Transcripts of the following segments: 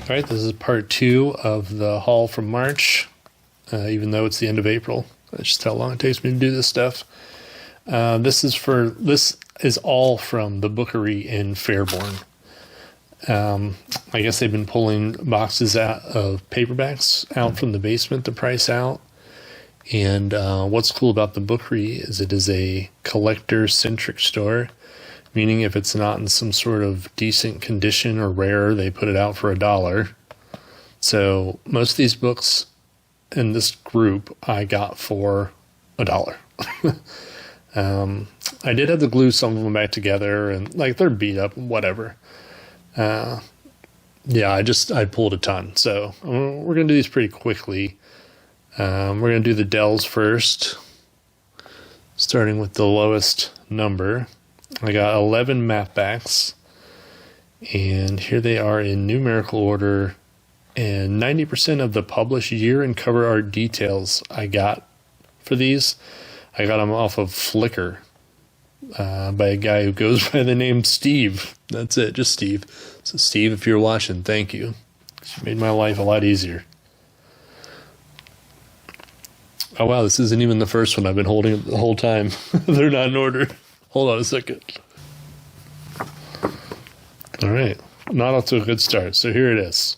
All right, this is part 2 of the haul from March, even though it's the end of April. That's just how long it takes me to do this stuff. This is all from the Bookery in Fairborn. I guess they've been pulling boxes out of paperbacks out from the basement to price out. And what's cool about the Bookery is it is a collector-centric store, meaning if it's not in some sort of decent condition or rare, they put it out for $1. So most of these books in this group I got for $1. I did have to glue some of them back together, and like they're beat up, whatever. Yeah, I pulled a ton. So we're going to do these pretty quickly. We're going to do the Dells first, starting with the lowest number. I got 11 map backs, and here they are in numerical order, and 90% of the published year and cover art details I got for these, I got them off of Flickr by a guy who goes by the name Steve. That's it, just Steve. So Steve, if you're watching, thank you. You made my life a lot easier. Oh wow, this isn't even the first one I've been holding the whole time. They're not in order. Hold on a second. All right, not off to a good start. So here it is.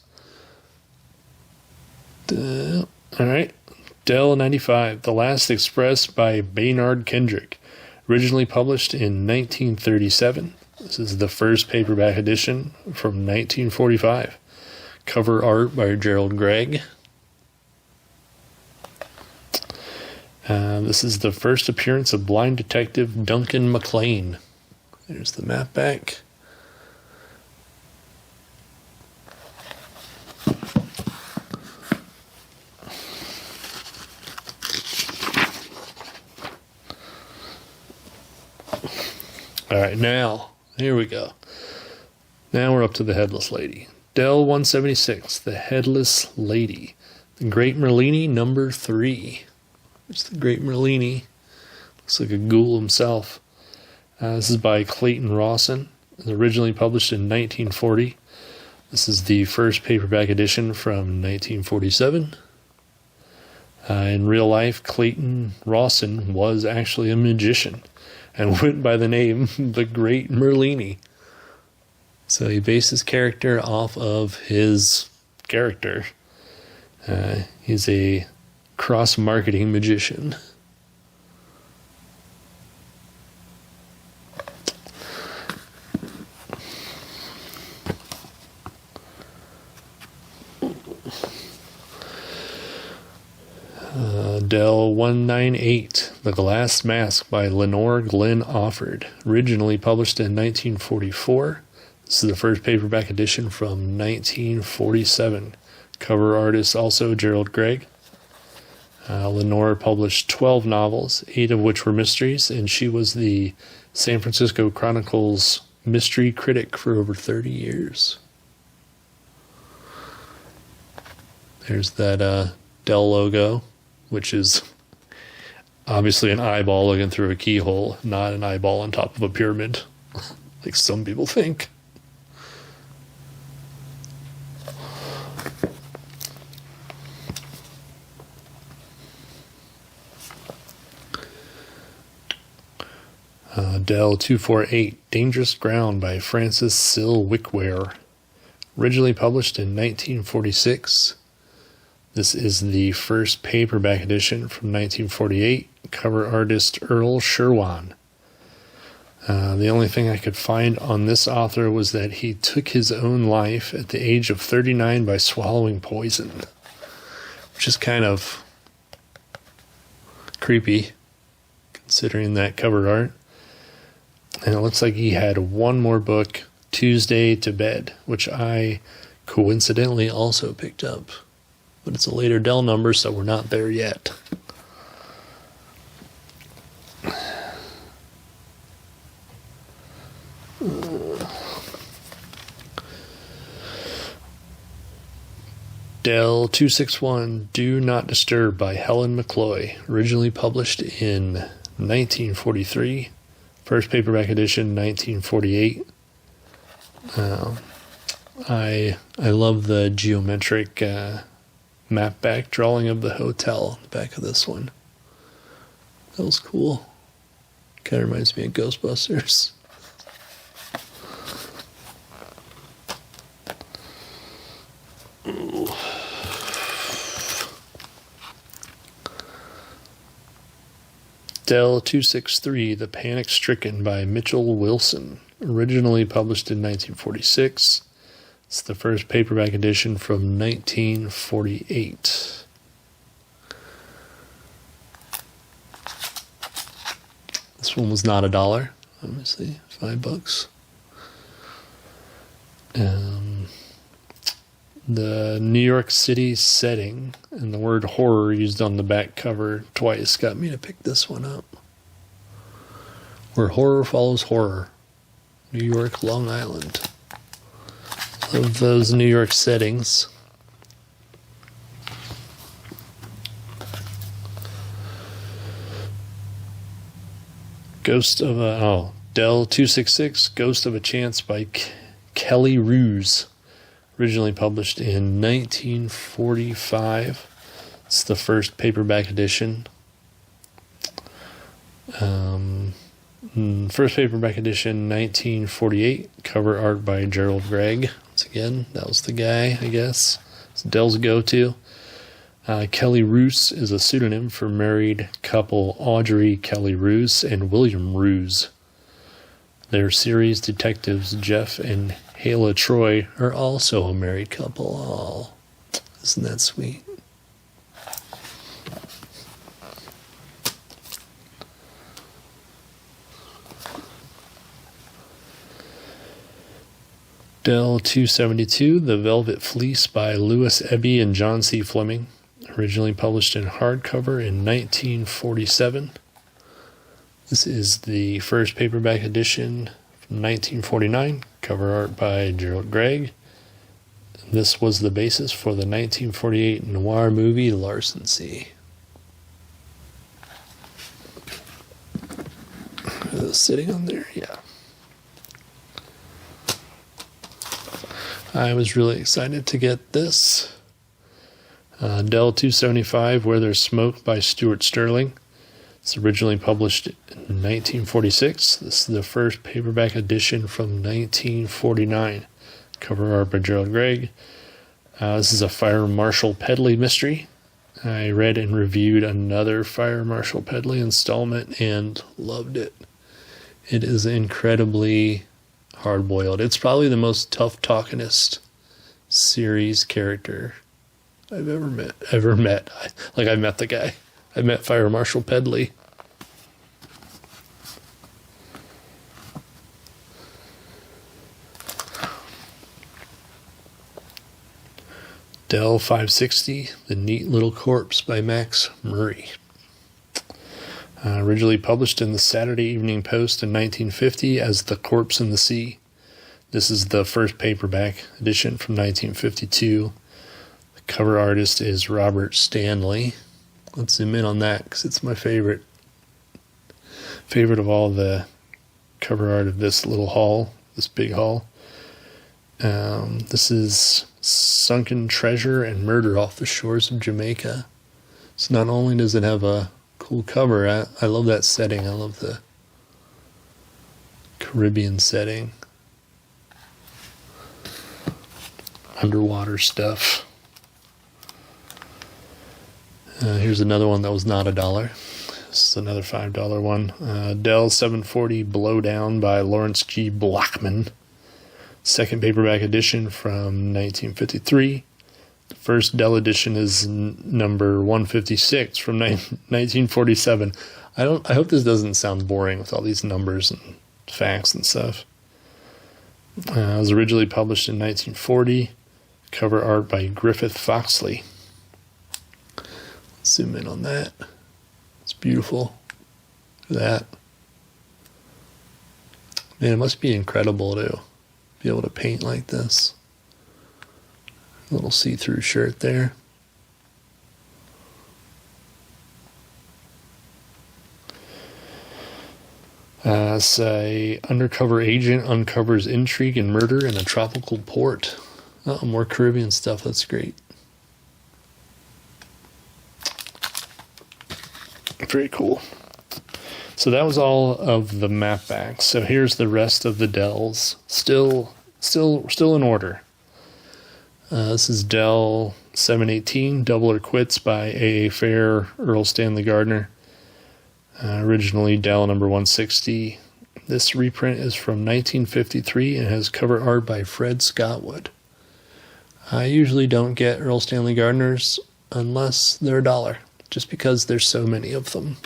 All right, Dell 95, The Last Express by Baynard Kendrick. Originally published in 1937. This is the first paperback edition from 1945. Cover art by Gerald Gregg. This is the first appearance of blind detective Duncan MacLean. There's the map back. All right, now, here we go. Now we're up to the Headless Lady. Dell 176, The Headless Lady. The Great Merlini, number 3. It's the Great Merlini. Looks like a ghoul himself. This is by Clayton Rawson. It was originally published in 1940. This is the first paperback edition from 1947. In real life, Clayton Rawson was actually a magician and went by the name The Great Merlini. So he based his character off of his character. He's a cross-marketing magician. Dell 198, The Glass Mask by Lenore Glenn Offord. Originally published in 1944. This is the first paperback edition from 1947. Cover artist also Gerald Gregg. Lenore published 12 novels, 8 of which were mysteries, and she was the San Francisco Chronicle's mystery critic for over 30 years. There's that Dell logo, which is obviously an eyeball looking through a keyhole, not an eyeball on top of a pyramid, like some people think. Dell 248, Dangerous Ground by Francis Sill Wickware. Originally published in 1946. This is the first paperback edition from 1948. Cover artist Earl Sherwan. The only thing I could find on this author was that he took his own life at the age of 39 by swallowing poison, which is kind of creepy considering that cover art. And it looks like he had one more book, Tuesday to Bed, which I coincidentally also picked up. But it's a later Dell number, so we're not there yet. Dell 261, Do Not Disturb by Helen McCloy. Originally published in 1943. First paperback edition, 1948. I love the geometric map back drawing of the hotel on the back of this one. That was cool. Kind of reminds me of Ghostbusters. Ooh. Dell 263, The Panic Stricken by Mitchell Wilson. Originally published in 1946. It's the first paperback edition from 1948. This one was not $1, obviously, $5. The New York City setting and the word horror used on the back cover twice got me to pick this one up. Where horror follows horror. New York, Long Island. Love those New York settings. Dell 266, Ghost of a Chance by Kelly Ruse. Originally published in 1945. It's the first paperback edition. First paperback edition, 1948. Cover art by Gerald Gregg. Once again, that was the guy, I guess. It's Dell's go-to. Kelly Ruse is a pseudonym for married couple Audrey Kelly Ruse and William Ruse. Their series detectives Jeff and Hala Troy are also a married couple. Oh, isn't that sweet? Dell 272, The Velvet Fleece by Louis Eby and John C. Fleming. Originally published in hardcover in 1947. This is the first paperback edition from 1949. Cover art by Gerald Gregg. This was the basis for the 1948 noir movie Larceny. Sitting on there, yeah. I was really excited to get this. Dell 275, Where There's Smoke by Stuart Sterling. It's originally published in 1946. This is the first paperback edition from 1949. Cover art by Gerald Gregg. This is a Fire Marshal Pedley mystery. I read and reviewed another Fire Marshal Pedley installment and loved it. It is incredibly hard-boiled. It's probably the most tough-talkingest series character I've ever met. I met the guy. I met Fire Marshal Pedley. Dell 560, The Neat Little Corpse by Max Murray. Originally published in the Saturday Evening Post in 1950 as The Corpse in the Sea. This is the first paperback edition from 1952. The cover artist is Robert Stanley. Let's zoom in on that because it's my favorite of all the cover art of this little haul, this big haul. This is Sunken Treasure and Murder Off the Shores of Jamaica. So not only does it have a cool cover, I love that setting. I love the Caribbean setting. Underwater stuff. Here's another one that was not $1. This is another $5 one. Dell 740 Blowdown by Lawrence G. Blackman. Second paperback edition from 1953. The first Dell edition is number 156 from 1947. I hope this doesn't sound boring with all these numbers and facts and stuff. It was originally published in 1940. Cover art by Griffith Foxley. Let's zoom in on that. It's beautiful. Look at that. Man, it must be incredible to be able to paint like this. A little see-through shirt there. Say, undercover agent uncovers intrigue and murder in a tropical port. Oh, more Caribbean stuff. That's great. Very cool. So that was all of the map backs. So here's the rest of the Dells. Still in order. This is Dell 718, Double or Quits by A.A. Fair, Earl Stanley Gardner. Originally Dell number 160. This reprint is from 1953 and has cover art by Fred Scottwood. I usually don't get Earl Stanley Gardners unless they're $1, just because there's so many of them.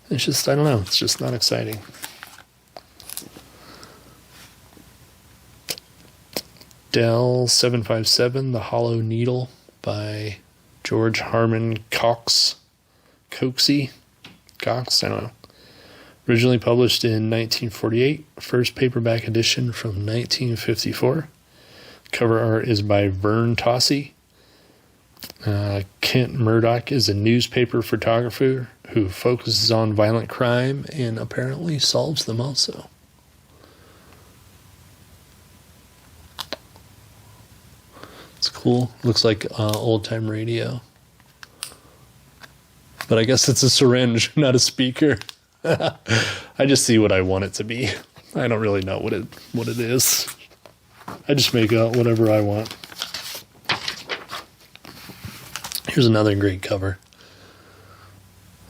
It's just, I don't know, it's just not exciting. Dell 757, The Hollow Needle by George Harmon Cox. I don't know. Originally published in 1948, first paperback edition from 1954. Cover art is by Vern Tossey. Kent Murdoch is a newspaper photographer who focuses on violent crime and apparently solves them also. It's cool. Looks like old-time radio. But I guess it's a syringe, not a speaker. I just see what I want it to be. I don't really know what it is. I just make out whatever I want. Here's another great cover.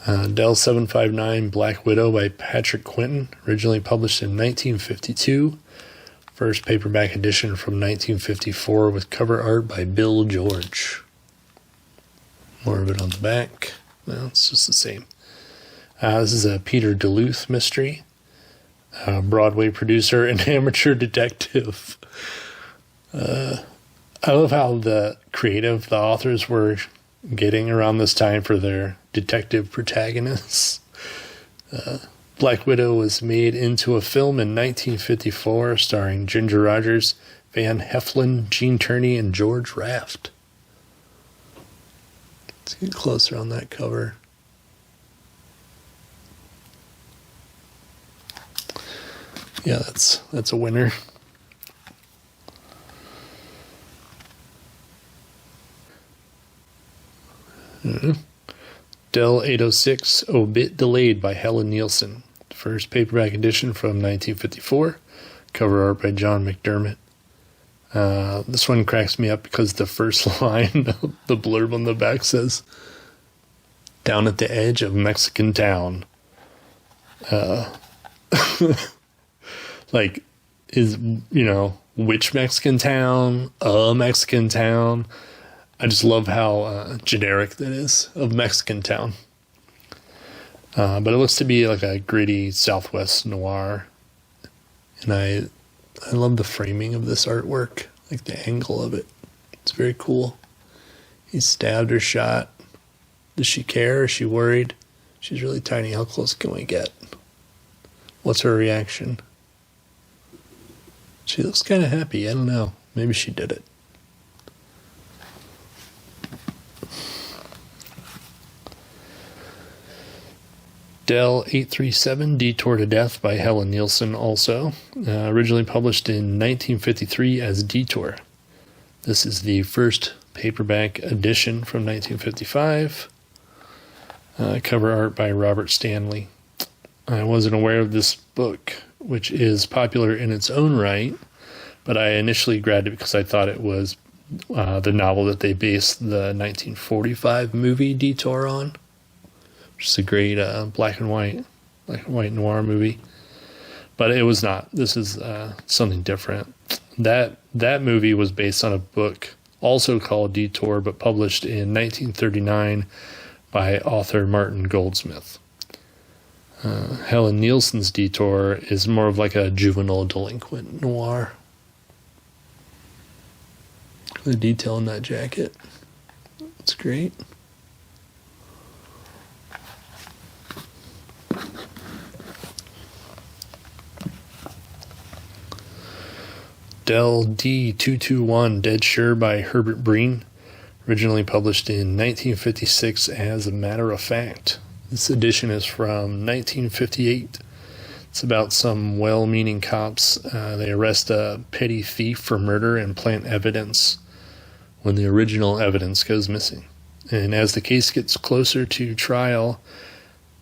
Dell 759 Black Widow by Patrick Quinton, originally published in 1952. First paperback edition from 1954 with cover art by Bill George. More of it on the back. Well, it's just the same. This is a Peter Duluth mystery. Broadway producer and amateur detective. I love how the authors were getting around this time for their detective protagonists. Black Widow was made into a film in 1954 starring Ginger Rogers, Van Heflin, Gene Tierney, and George Raft. Let's get closer on that cover. Yeah, that's a winner. Dell 806 Obit Delayed by Helen Nielsen. First paperback edition from 1954. Cover art by John McDermott. This one cracks me up because the first line, the blurb on the back says, "Down at the edge of Mexican town." Like, which Mexican town? A Mexican town? I just love how generic that is, of Mexican town. But it looks to be like a gritty Southwest noir. And I love the framing of this artwork, like the angle of it. It's very cool. He's stabbed or shot. Does she care? Is she worried? She's really tiny. How close can we get? What's her reaction? She looks kind of happy. I don't know. Maybe she did it. Dell 837 Detour to Death by Helen Nielsen also. Originally published in 1953 as Detour. This is the first paperback edition from 1955. Cover art by Robert Stanley. I wasn't aware of this book, which is popular in its own right, but I initially grabbed it because I thought it was the novel that they based the 1945 movie Detour on, which is a great black and white noir movie. But it was not. This is something different. That movie was based on a book also called Detour, but published in 1939 by author Martin Goldsmith. Helen Nielsen's Detour is more of like a juvenile delinquent noir. The detail in that jacket. It's great. Dell D221 Dead Sure by Herbert Breen. Originally published in 1956 as A Matter of Fact. This edition is from 1958. It's about some well-meaning cops. They arrest a petty thief for murder and plant evidence when the original evidence goes missing. And as the case gets closer to trial,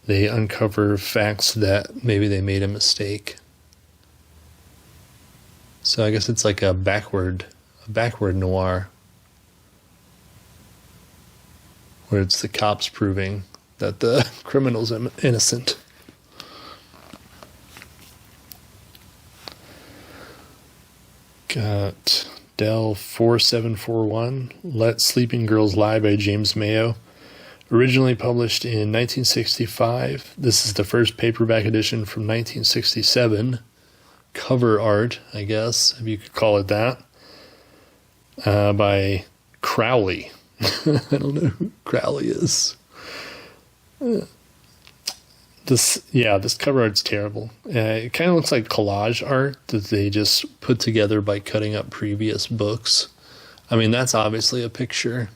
they uncover facts that maybe they made a mistake. So I guess it's like a backward noir, where it's the cops proving that the criminal's innocent. Got Dell 4741, Let Sleeping Girls Lie by James Mayo. Originally published in 1965. This is the first paperback edition from 1967. Cover art, I guess, if you could call it that, by Crowley. I don't know who Crowley is. This cover art's terrible. It kind of looks like collage art that they just put together by cutting up previous books. I mean, that's obviously a picture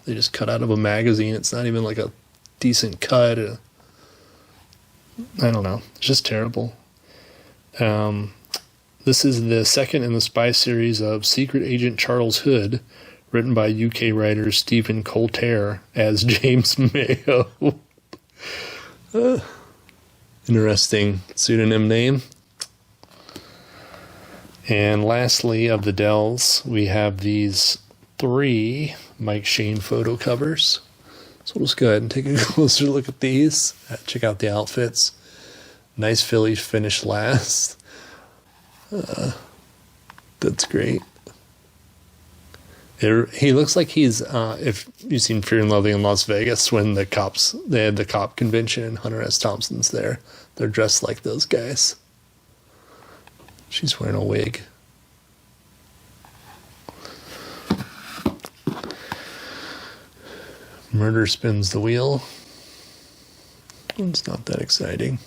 they just cut out of a magazine. It's not even like a decent cut. I don't know. It's just terrible. This is the second in the spy series of Secret Agent Charles Hood, written by UK writer Stephen Colter as James Mayo. Interesting pseudonym name. And lastly, of the Dells, we have these 3 Mike Shane photo covers. So let's go ahead and take a closer look at these. Check out the outfits. Nice Phillies finish last. That's great. He looks like he's, if you've seen Fear and Loathing in Las Vegas, when they had the cop convention and Hunter S. Thompson's there. They're dressed like those guys. She's wearing a wig. Murder spins the wheel. It's not that exciting.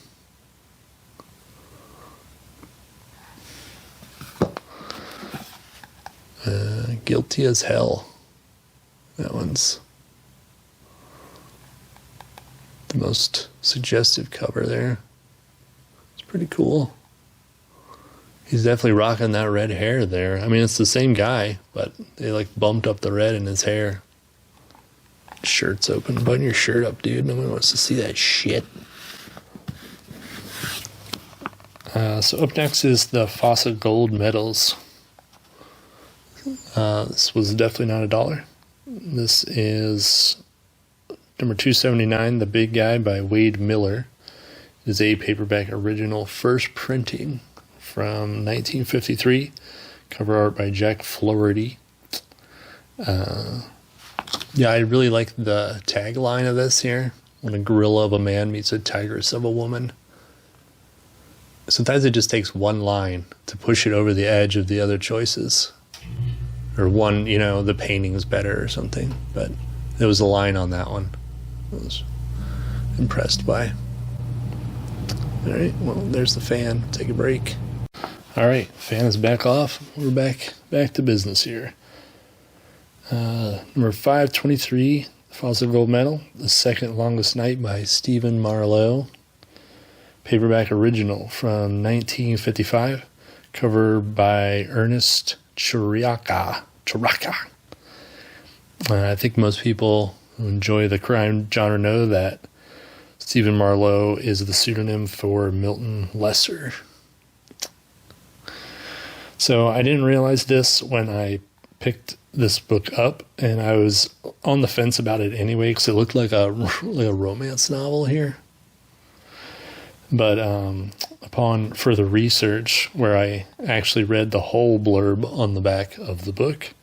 Guilty as Hell. That one's the most suggestive cover there. It's pretty cool. He's definitely rocking that red hair there. I mean, it's the same guy, but they like bumped up the red in his hair. Shirt's open. Button your shirt up, dude. Nobody wants to see that shit. So up next is the Fawcett Gold Medals. This was definitely not $1. This is number 279, The Big Guy by Wade Miller. It is a paperback original, first printing from 1953. Cover art by Jack Flaherty. Yeah, I really like the tagline of this here. When a gorilla of a man meets a tigress of a woman. Sometimes it just takes one line to push it over the edge of the other choices. Or one, the painting's better or something. But there was a line on that one I was impressed by. All right, well, there's the fan. Take a break. All right, fan is back off. We're back to business here. Number 523, Fawcett Gold Medal, The Second Longest Night by Stephen Marlowe. Paperback original from 1955. Cover by Ernest Chiraka. I think most people who enjoy the crime genre know that Stephen Marlowe is the pseudonym for Milton Lesser. So I didn't realize this when I picked this book up, and I was on the fence about it anyway because it looked like a romance novel here. But upon further research, where I actually read the whole blurb on the back of the book,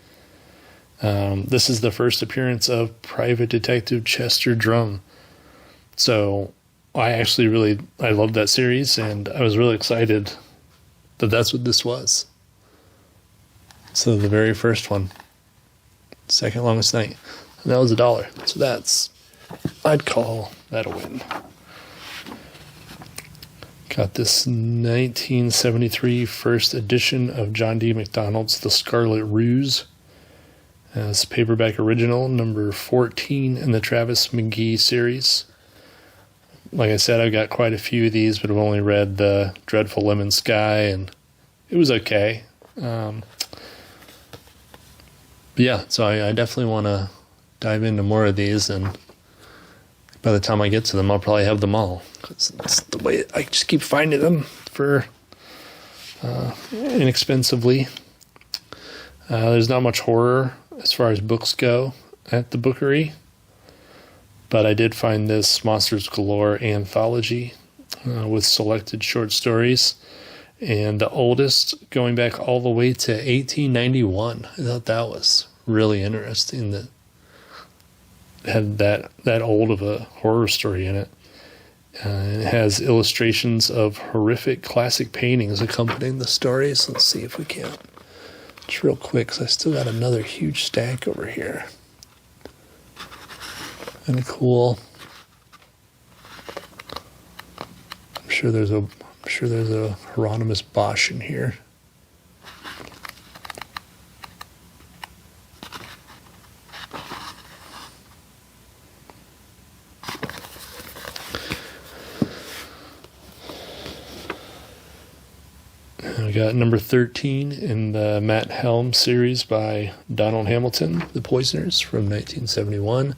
this is the first appearance of Private Detective Chester Drum. So I loved that series, and I was really excited that that's what this was. So the very first one, Second Longest Night, and that was $1. So I'd call that a win. Got this 1973 first edition of John D. MacDonald's The Scarlet Ruse. It's paperback original, number 14 in the Travis McGee series. Like I said, I've got quite a few of these, but I've only read the Dreadful Lemon Sky, and it was okay. But yeah, so I definitely want to dive into more of these, and by the time I get to them, I'll probably have them all. 'Cause it's the way I just keep finding them for inexpensively. There's not much horror as far as books go at the Bookery, but I did find this Monsters Galore anthology with selected short stories, and the oldest going back all the way to 1891. I thought that was really interesting that it had that old of a horror story in it. It has illustrations of horrific classic paintings accompanying the stories. Let's see if we can. Just real quick, because I still got another huge stack over here. Kind of cool. I'm sure there's a Hieronymus Bosch in here. We got number 13 in the Matt Helm series by Donald Hamilton, The Poisoners, from 1971.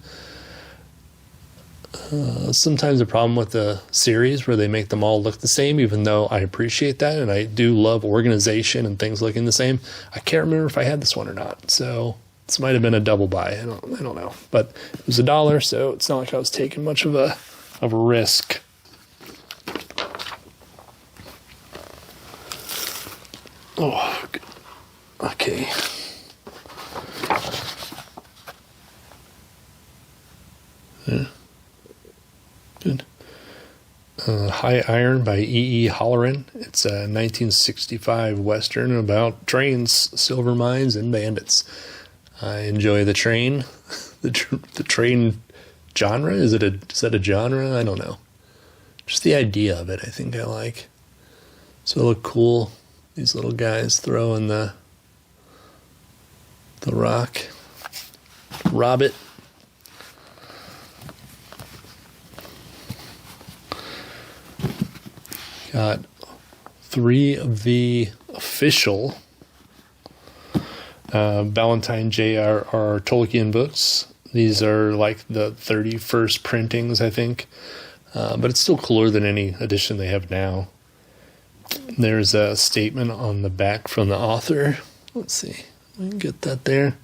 Sometimes a problem with the series where they make them all look the same, even though I appreciate that, and I do love organization and things looking the same. I can't remember if I had this one or not, so this might have been a double buy. I don't know. But it was $1, so it's not like I was taking much of a risk. Oh, okay. Yeah. Good. High Iron by E. Halloran. It's a 1965 Western about trains, silver mines, and bandits. I enjoy the train. The train genre? Is that a genre? I don't know. Just the idea of it, I think I like. So it look cool. These little guys throwing the rock. Rob it. Got 3 of the official Ballantine J.R.R. Tolkien books. These are like the 31st printings, I think. But it's still cooler than any edition they have now. There's a statement on the back from the author. Let's see. We can get that there.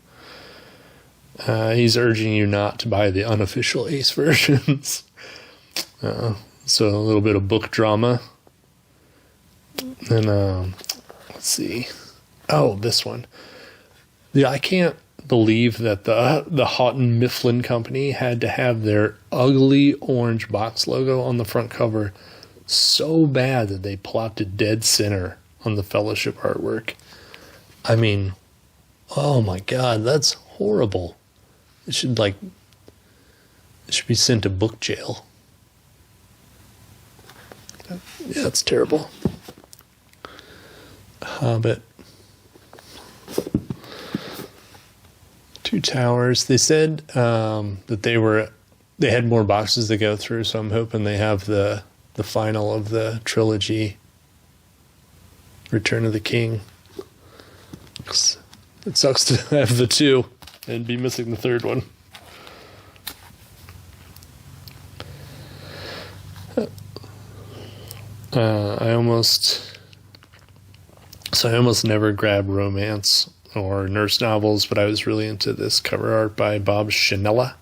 He's urging you not to buy the unofficial Ace versions. So a little bit of book drama. And let's see. Oh, this one. Yeah, I can't believe that the Houghton Mifflin Company had to have their ugly orange box logo on the front cover so bad that they plopped a dead center on the Fellowship artwork. I mean, oh my God, that's horrible. It should be sent to book jail. Yeah, it's terrible. Hobbit. 2 Towers. They said that they had more boxes to go through, so I'm hoping they have the final of the trilogy, Return of the King. It sucks to have the 2 and be missing the 3rd one. I almost never grab romance or nurse novels, but I was really into this cover art by Bob Schinella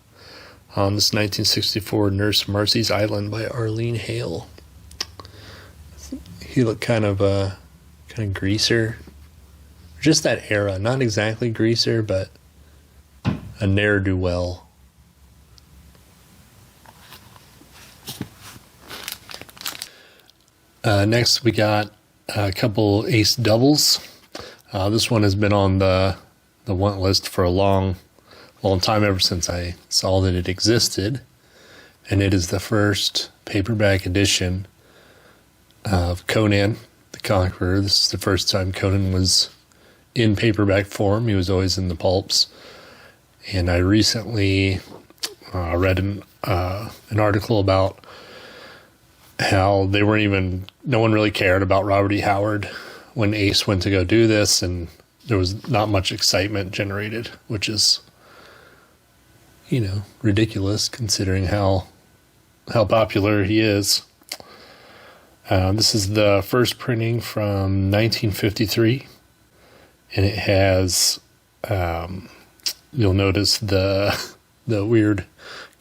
on this 1964 Nurse Marcy's Island by Arlene Hale. He looked kind of greaser, just that era. Not exactly greaser, but a ne'er-do-well. Next, we got a couple Ace doubles. This one has been on the want list for a long time, ever since I saw that it existed. And it is the first paperback edition of Conan the Conqueror. This is the first time Conan was in paperback form. He was always in the pulps. And I recently read an article about how no one really cared about Robert E. Howard when Ace went to go do this, and there was not much excitement generated, which is, ridiculous considering how popular he is. This is the first printing from 1953, and it has, you'll notice the weird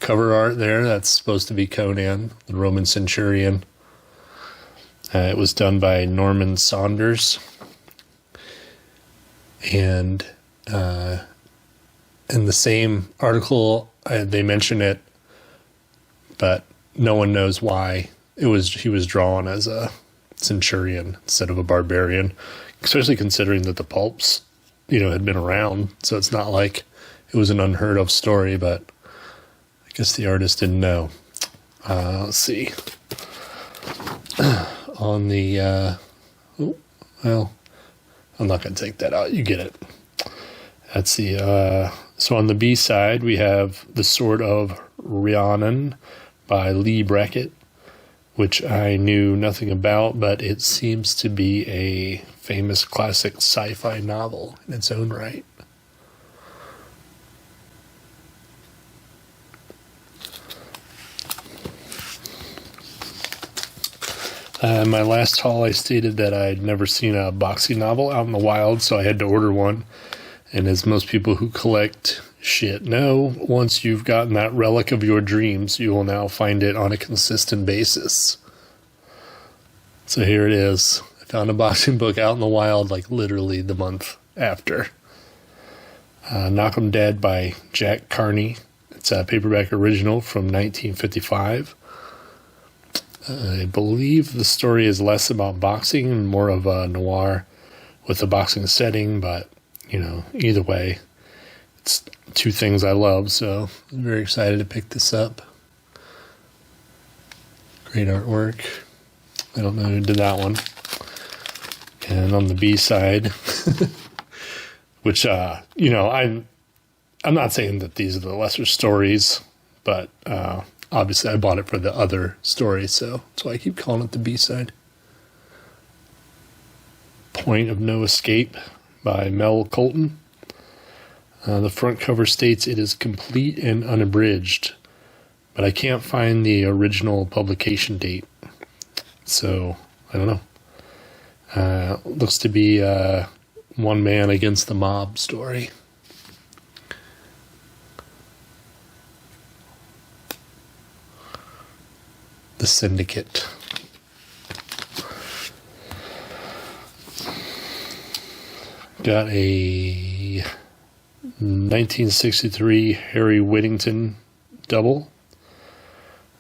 cover art there. That's supposed to be Conan, the Roman centurion. It was done by Norman Saunders. And in the same article, they mention it, but no one knows why he was drawn as a centurion instead of a barbarian, especially considering that the pulps, had been around. So it's not like it was an unheard of story, but I guess the artist didn't know. Let's see. On the, I'm not going to take that out. You get it. That's the, so on the B side, we have The Sword of Rhiannon by Lee Brackett, which I knew nothing about, but it seems to be a famous classic sci-fi novel in its own right. My last haul, I stated that I'd never seen a boxing novel out in the wild, so I had to order one. And as most people who collect shit know, once you've gotten that relic of your dreams, you will now find it on a consistent basis. So here it is. I found a boxing book out in the wild, like literally the month after. Knock 'em Dead by Jack Carney. It's a paperback original from 1955. I believe the story is less about boxing and more of a noir with a boxing setting, but, either way, it's two things I love, so I'm very excited to pick this up. Great artwork. I don't know who did that one. And on the B side, which, I'm not saying that these are the lesser stories, but obviously I bought it for the other story, so that's why I keep calling it the B side. Point of No Escape by Mel Colton. The front cover states it is complete and unabridged, but I can't find the original publication date. So, I don't know. Looks to be a one man against the mob story. The Syndicate. Got a 1963 Harry Whittington double.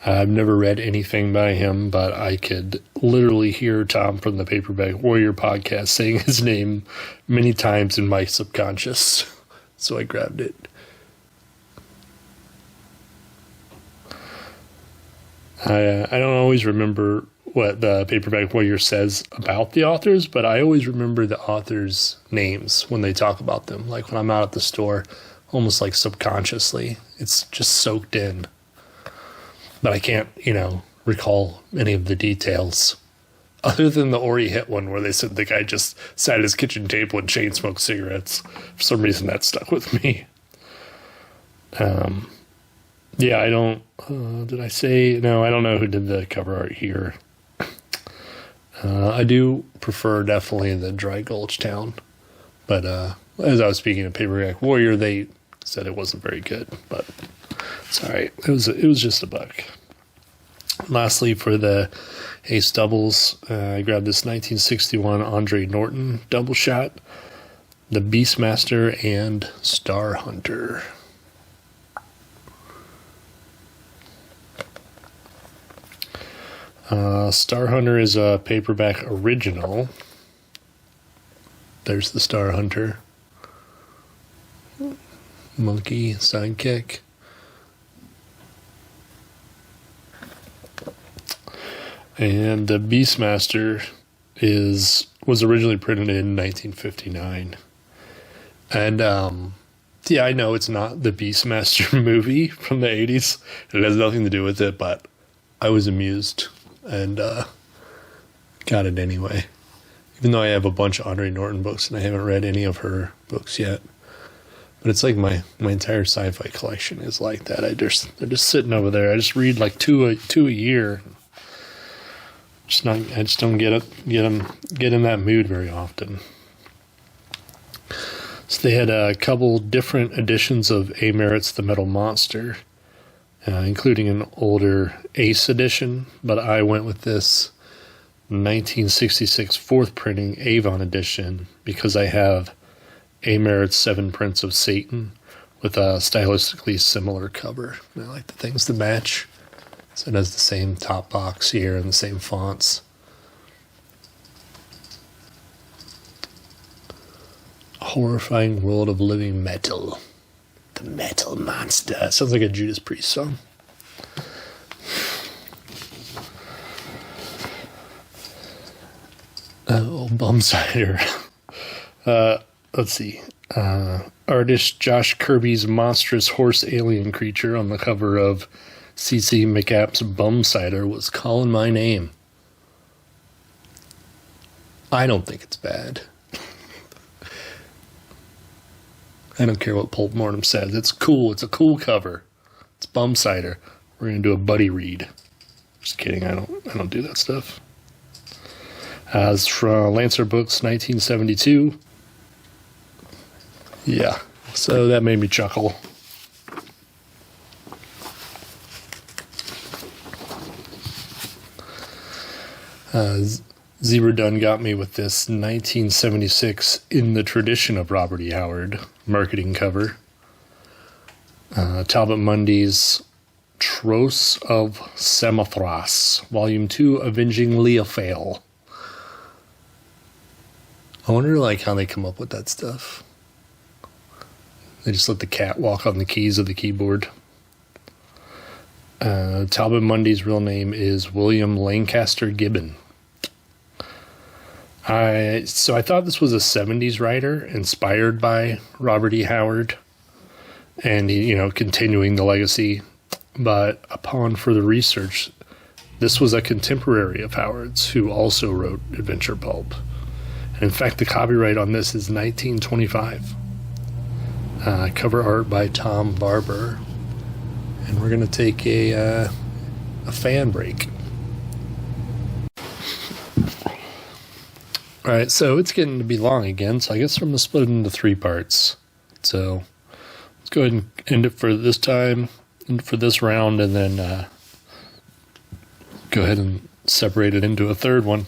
I've never read anything by him, but I could literally hear Tom from the Paperback Warrior podcast saying his name many times in my subconscious. So I grabbed it. I don't always remember what the Paperback Warrior says about the authors, but I always remember the authors' names when they talk about them. Like when I'm out at the store, almost like subconsciously. It's just soaked in. But I can't, recall any of the details. Other than the Ori Hit one where they said the guy just sat at his kitchen table and chain smoked cigarettes. For some reason that stuck with me. Yeah, I don't, did I say, no, I don't know who did the cover art here. I do prefer definitely the Dry Gulch Town, but as I was speaking of Paperback Warrior, they said it wasn't very good, but it's all right. It was just a buck. Lastly, for the Ace doubles, I grabbed this 1961 Andre Norton double shot, The Beastmaster and Star Hunter. Star Hunter is a paperback original. There's the Star Hunter. Monkey sidekick. And the Beastmaster was originally printed in 1959. And yeah, I know it's not the Beastmaster movie from the 80s. It has nothing to do with it, but I was amused and got it anyway. Even though I have a bunch of Audrey Norton books and I haven't read any of her books yet. But it's like my entire sci-fi collection is like that. They're just sitting over there. I just read like two a year. I just don't get in that mood very often. So they had a couple different editions of A. Merritt's The Metal Monster, including an older Ace edition, but I went with this 1966 fourth printing Avon edition because I have A. Merritt's Seven Prints of Satan with a stylistically similar cover. I like the things to match. So it has the same top box here and the same fonts. Horrifying World of Living Metal. The Metal Monster. Sounds like a Judas Priest song. Oh, Bumsider. Let's see. Artist Josh Kirby's monstrous horse alien creature on the cover of C.C. McApp's Bumsider was calling my name. I don't think it's bad. I don't care what Pulp Mortem says. It's cool. It's a cool cover. It's Bumsider. We're gonna do a buddy read. Just kidding. I don't do that stuff. It's from Lancer Books, 1972. Yeah. So that made me chuckle. Zebra Dunn got me with this 1976 In the Tradition of Robert E. Howard marketing cover. Talbot Mundy's Tros of Samothras, Volume 2, Avenging Leophale. I wonder how they come up with that stuff. They just let the cat walk on the keys of the keyboard. Talbot Mundy's real name is William Lancaster Gibbon. I thought this was a 70s writer inspired by Robert E. Howard and, continuing the legacy. But upon further research, this was a contemporary of Howard's who also wrote adventure pulp. And in fact, the copyright on this is 1925. Cover art by Tom Barber. And we're going to take a fan break. Alright, so it's getting to be long again, so I guess I'm going to split it into 3 parts. So let's go ahead and end it for this time, and for this round, and then go ahead and separate it into a third one.